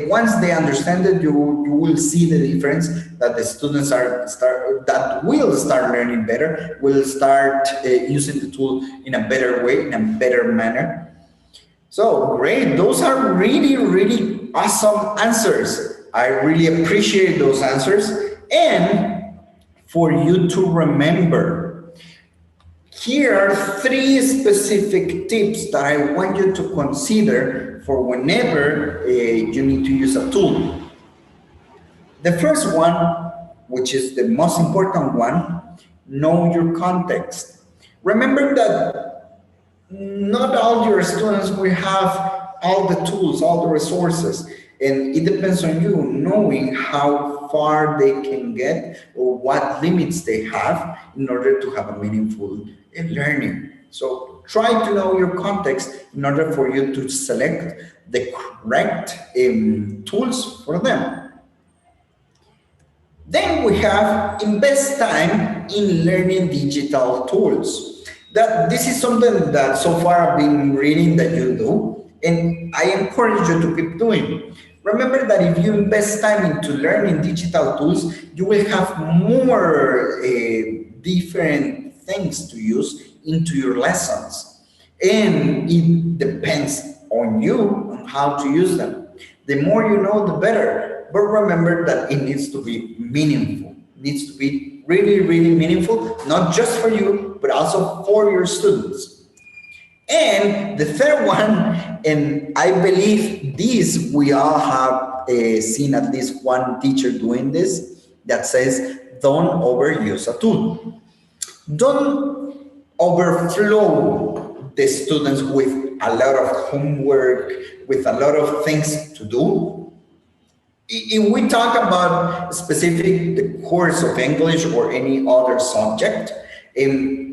once they understand it, you will see the difference that the students that will start learning better, will start using the tool in a better way, in a better manner. So great, those are really, really awesome answers. I really appreciate those answers. And for you to remember, here are three specific tips that I want you to consider for whenever you need to use a tool. The first one, which is the most important one, know your context. Remember that not all your students will have all the tools, all the resources, and it depends on you knowing how far they can get or what limits they have in order to have a meaningful learning. So try to know your context in order for you to select the correct tools for them. Then we have invest time in learning digital tools. That this is something that so far I've been reading that you do, and I encourage you to keep doing. Remember that if you invest time into learning digital tools, you will have more different things to use into your lessons. And it depends on you on how to use them. The more you know, the better. But remember that it needs to be meaningful. It needs to be really, really meaningful, not just for you, but also for your students. And the third one, and I believe this, we all have seen at least one teacher doing this, that says, don't overuse a tool. Don't overflow the students with a lot of homework, with a lot of things to do. If we talk about specific the course of English or any other subject,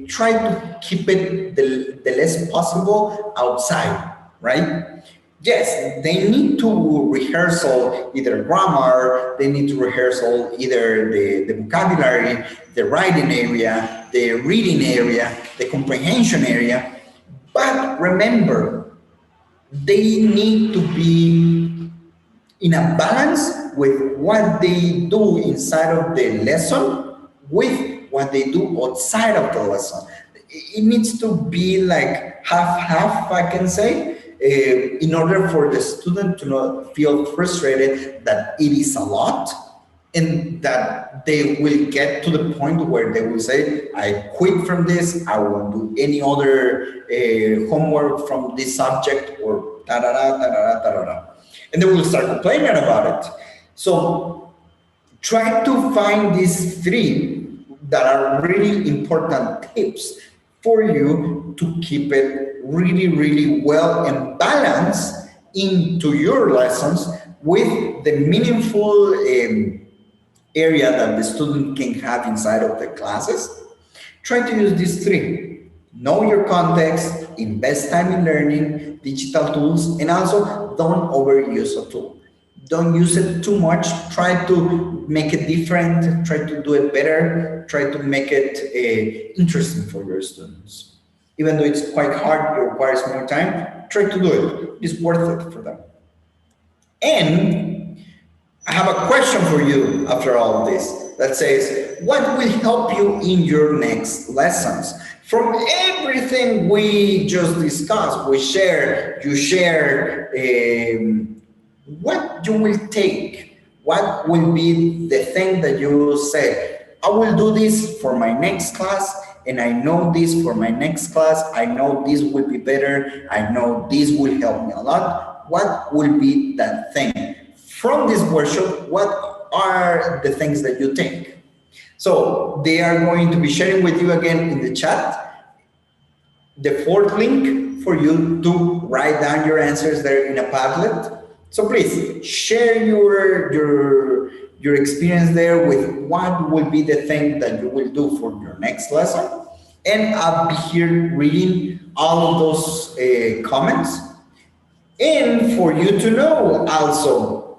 try to keep it the less possible outside, right? Yes, they need to rehearsal either grammar, they need to rehearsal either the vocabulary, the writing area, the reading area, the comprehension area. But remember, they need to be in a balance with what they do inside of the lesson with what they do outside of the lesson. It needs to be like half, I can say, in order for the student to not feel frustrated that it is a lot, and that they will get to the point where they will say, I quit from this, I won't do any other homework from this subject, or da-da-da, da-da-da, da-da-da. And they will start complaining about it. So try to find these three that are really important tips for you to keep it really, really well and balanced into your lessons with the meaningful area that the student can have inside of the classes. Try to use these three. Know your context, invest time in learning digital tools, and also don't overuse a tool. Don't use it too much. Try to make it different, try to do it better, try to make it interesting for your students. Even though it's quite hard, it requires more time, try to do it. It's worth it for them. And I have a question for you after all of this that says, what will help you in your next lessons? From everything we just discussed, you shared, what you will take, what will be the thing that you say, I will do this for my next class, and I know this for my next class, I know this will be better, I know this will help me a lot. What will be that thing? From this workshop, what are the things that you think? So they are going to be sharing with you again in the chat the fourth link for you to write down your answers there in a Padlet. So please share your experience there with what will be the thing that you will do for your next lesson. And I'll be here reading all of those comments. And for you to know also,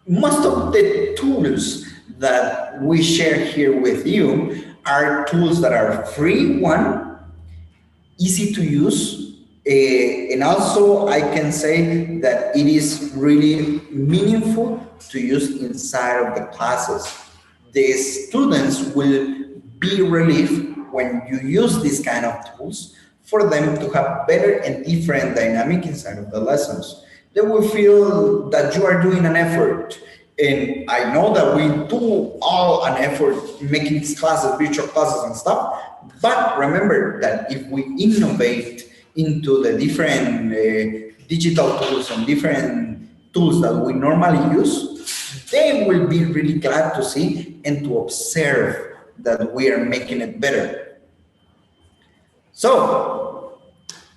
most of the tools that we share here with you are tools that are free, one, easy to use, and also I can say that it is really meaningful to use inside of the classes. The students will be relieved when you use these kind of tools for them to have better and different dynamic inside of the lessons. They will feel that you are doing an effort. And I know that we do all an effort making these classes, virtual classes and stuff. But remember that if we innovate into the different digital tools and different tools that we normally use, they will be really glad to see and to observe that we are making it better. So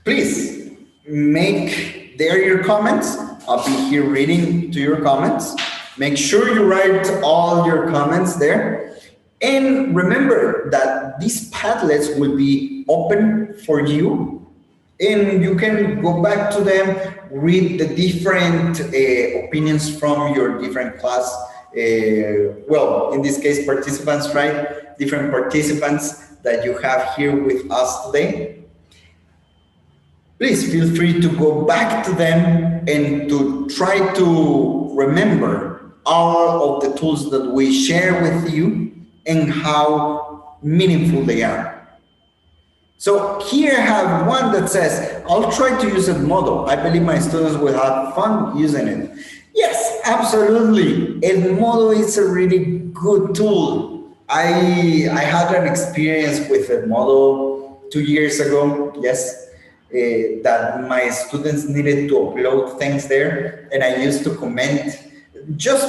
please make there your comments. I'll be here reading to your comments. Make sure you write all your comments there. And remember that these Padlets will be open for you, and you can go back to them, read the different opinions from your different class. Well, in this case, participants, right? Different participants that you have here with us today. Please feel free to go back to them and to try to remember all of the tools that we share with you and how meaningful they are. So here I have one that says, I'll try to use Edmodo. I believe my students will have fun using it. Yes, absolutely. Edmodo is a really good tool. I had an experience with Edmodo 2 years ago, yes, that my students needed to upload things there, and I used to comment just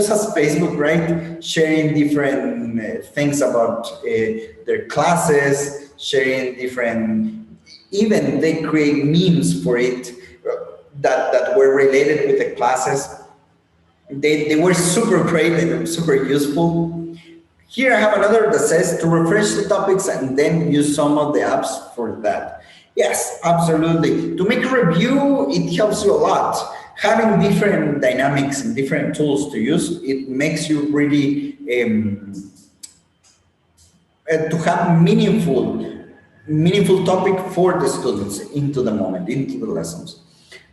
as Facebook, right? Sharing different things about their classes, sharing different, even they create memes for it that were related with the classes. They were super great and super useful. Here I have another that says to refresh the topics and then use some of the apps for that. Yes, absolutely. To make a review, it helps you a lot. Having different dynamics and different tools to use, it makes you really to have meaningful topic for the students into the moment, into the lessons.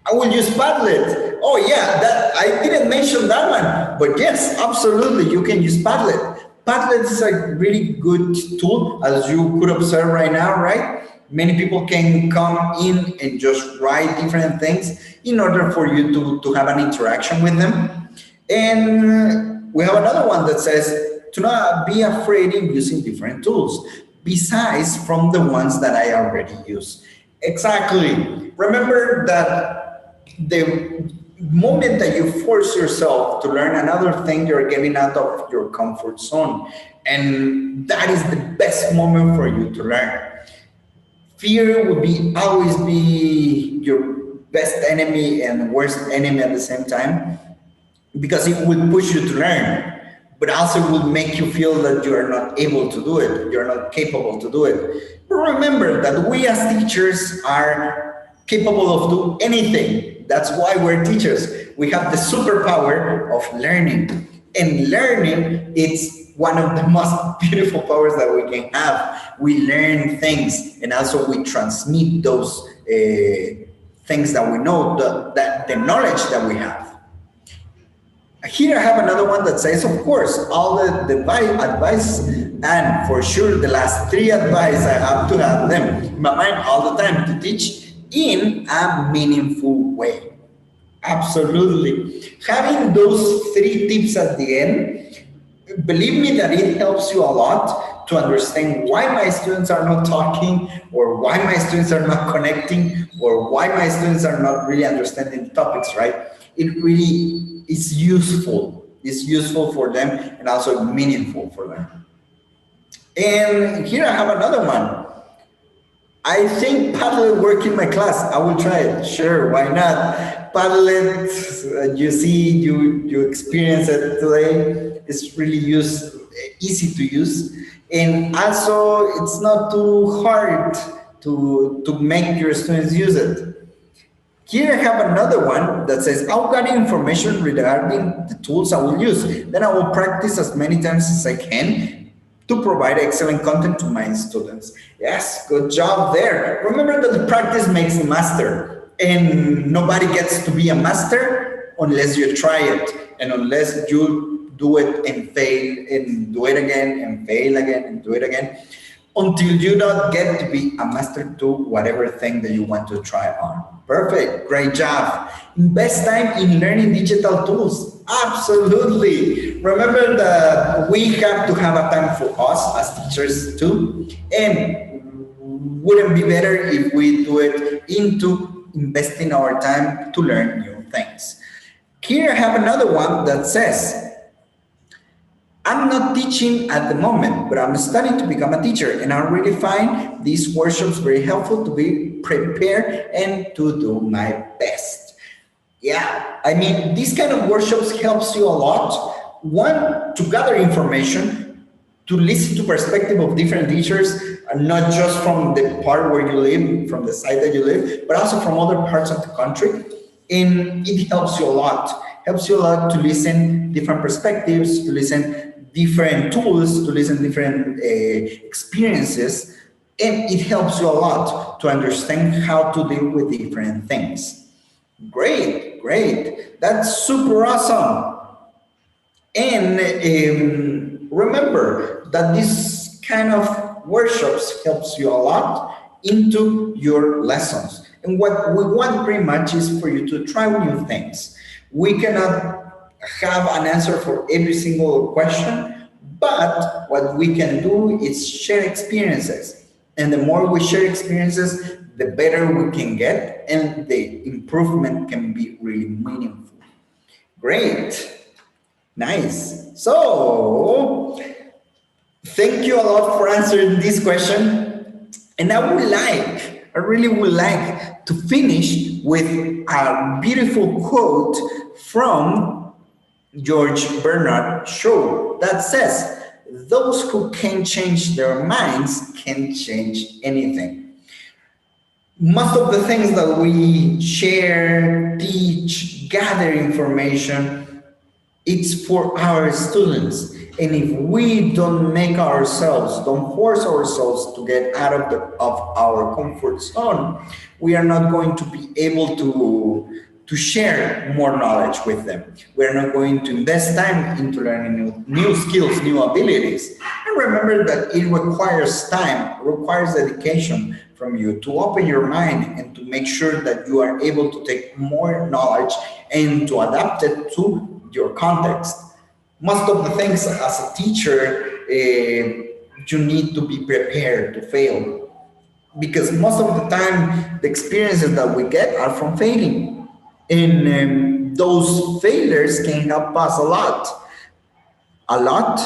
I will use Padlet. Oh yeah, that I didn't mention that one, but yes, absolutely, you can use Padlet. Padlet is a really good tool, as you could observe right now, right? Many people can come in and just write different things in order for you to have an interaction with them. And we have another one that says to not be afraid in using different tools, besides from the ones that I already use. Exactly. Remember that the moment that you force yourself to learn another thing, you're getting out of your comfort zone. And that is the best moment for you to learn. Fear will always be your best enemy and worst enemy at the same time, because it will push you to learn, but also will make you feel that you are not able to do it, you're not capable to do it. But remember that we as teachers are capable of doing anything. That's why we're teachers. We have the superpower of learning. And learning, it's one of the most beautiful powers that we can have. We learn things, and also we transmit those things that we know, the knowledge that we have. Here I have another one that says, of course, all the advice, and for sure the last 3 advice, I have to have them in my mind all the time, to teach in a meaningful way. Absolutely. Having those 3 tips at the end, believe me that it helps you a lot to understand why my students are not talking, or why my students are not connecting, or why my students are not really understanding the topics, right? It really is useful. It's useful for them and also meaningful for them. And here I have another one. I think Padlet work in my class. I will try it. Sure, why not? Padlet, you see, you experience it today. It's really easy to use. And also, it's not too hard to make your students use it. Here I have another one that says, I'll gather information regarding the tools I will use. Then I will practice as many times as I can to provide excellent content to my students. Yes, good job there. Remember that the practice makes the master, and nobody gets to be a master unless you try it, and unless you do it and fail and do it again and fail again and do it again until you don't get to be a master to whatever thing that you want to try on. Perfect, great job. Invest time in learning digital tools. Absolutely. Remember that we have to have a time for us as teachers too. And wouldn't be better if we do it into investing our time to learn new things. Here I have another one that says, I'm not teaching at the moment, but I'm studying to become a teacher, and I really find these workshops very helpful to be prepared and to do my best. Yeah, I mean, these kind of workshops helps you a lot. One, to gather information, to listen to perspective of different teachers, not just from the part where you live, from the side that you live, but also from other parts of the country. And it helps you a lot. Helps you a lot to listen different perspectives, to listen different tools, to listen different experiences, and it helps you a lot to understand how to deal with different things. Great, great. That's super awesome. And remember that this kind of workshops helps you a lot into your lessons. And what we want pretty much is for you to try new things. We cannot have an answer for every single question, but what we can do is share experiences. And the more we share experiences, the better we can get, and the improvement can be really meaningful. Great. Nice. So, thank you a lot for answering this question. And I really would like to finish with a beautiful quote from George Bernard Shaw that says, those who can change their minds can change anything. Most of the things that we share, teach, gather information, it's for our students. And if we don't make ourselves, don't force ourselves to get out of our comfort zone, we are not going to be able to share more knowledge with them. We're not going to invest time into learning new skills, new abilities. And remember that it requires time, requires dedication from you to open your mind and to make sure that you are able to take more knowledge and to adapt it to your context. Most of the things as a teacher, you need to be prepared to fail because most of the time the experiences that we get are from failing, and those failures can help us a lot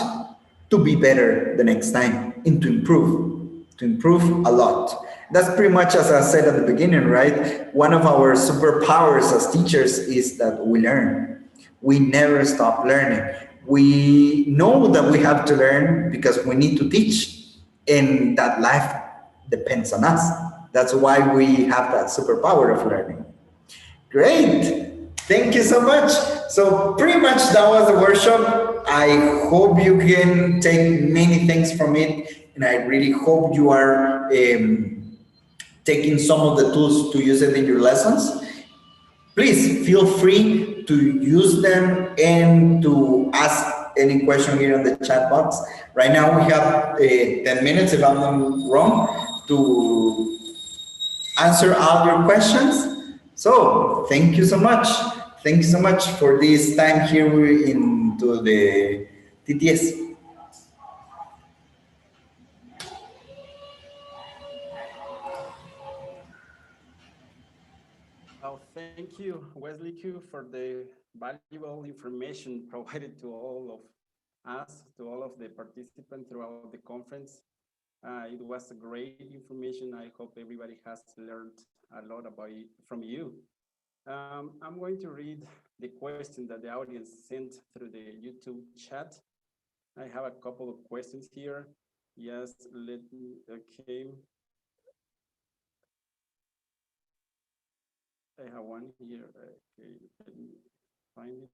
to be better the next time and to improve a lot. That's pretty much as I said at the beginning, right? One of our superpowers as teachers is that we learn. We never stop learning. We know that we have to learn because we need to teach, and that life depends on us. That's why we have that superpower of learning. Great. Thank you so much. So pretty much that was the workshop. I hope you can take many things from it, and I really hope you are taking some of the tools to use it in your lessons. Please feel free to use them and to ask any question here in the chat box. Right now we have 10 minutes, if I'm not wrong, to answer all your questions. So thank you so much. Thank you so much for this time here into the TTS. Oh, thank you, Wesley Q, for the valuable information provided to all of us, to all of the participants throughout the conference. It was a great information. I hope everybody has learned a lot about it from you. I'm going to read the question that the audience sent through the YouTube chat. I have a couple of questions here. Yes, let me, okay. I have one here. Okay, let me find it.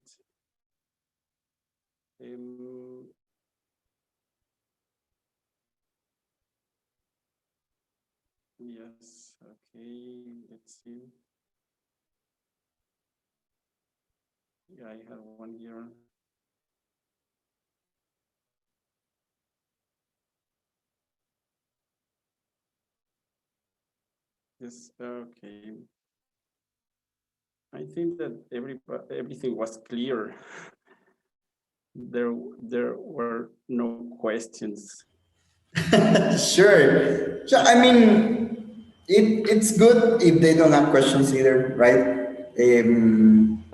Yes, okay, let's see. Yeah, I have one here. Yes, okay. I think that everything was clear. There were no questions. Sure. So, I mean, it's good if they don't have questions either, right?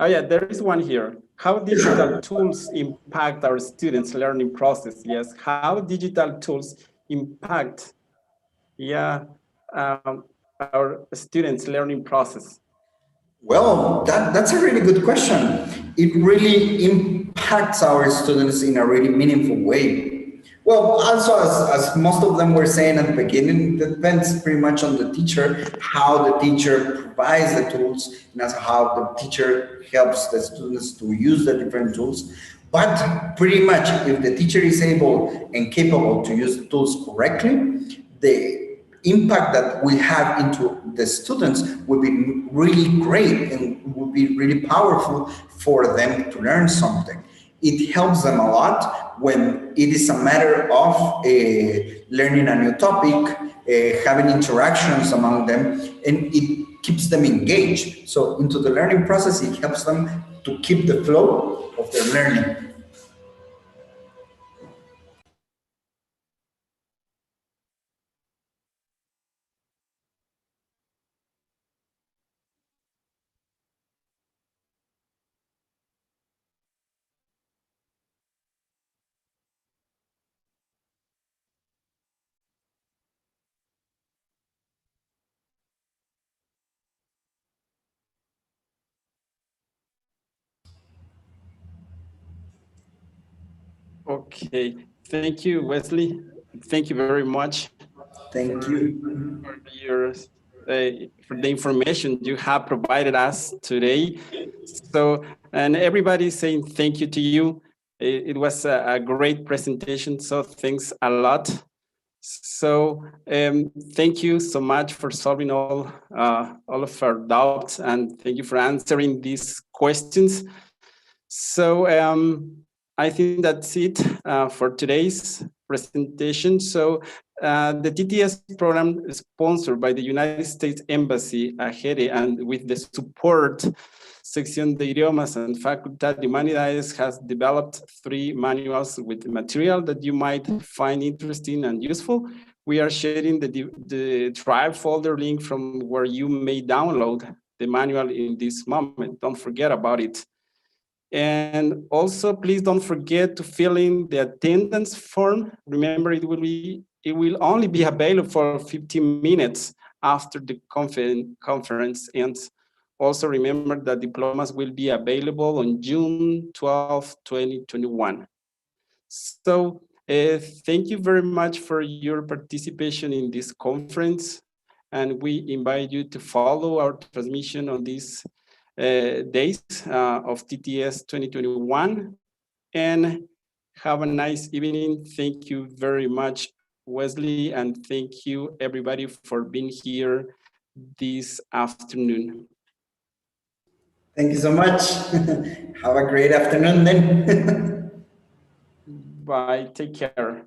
Oh yeah, there is one here. How digital tools impact our students' learning process? Yes, how digital tools impact, yeah, our students' learning process. Well, that's a really good question. It really impacts our students in a really meaningful way. Well, also, as most of them were saying at the beginning, it depends pretty much on the teacher, how the teacher provides the tools, and as how the teacher helps the students to use the different tools. But pretty much, if the teacher is able and capable to use the tools correctly, the impact that we have into the students will be really great and will be really powerful for them to learn something. It helps them a lot when it is a matter of learning a new topic, having interactions among them, and it keeps them engaged. So into the learning process, it helps them to keep the flow of their learning. Okay, thank you, Wesley. Thank you very much Thank you. for your for the information you have provided us today. So, and everybody saying thank you to you. It was a great presentation. So thanks a lot. So thank you so much for solving all of our doubts, and thank you for answering these questions. So I think that's it for today's presentation. So the TTS program is sponsored by the United States Embassy, AGERE, and with the support Sección de Idiomas and Facultad de Humanidades has developed 3 manuals with material that you might find interesting and useful. We are sharing the Drive folder link from where you may download the manual in this moment. Don't forget about it. And also, please don't forget to fill in the attendance form. Remember, it will only be available for 15 minutes after the conference ends. Also, remember that diplomas will be available on June 12, 2021. So thank you very much for your participation in this conference. And we invite you to follow our transmission on these days of TTS 2021. And have a nice evening. Thank you very much, Wesley, and thank you everybody for being here this afternoon. Thank you so much. Have a great afternoon then. Bye, take care.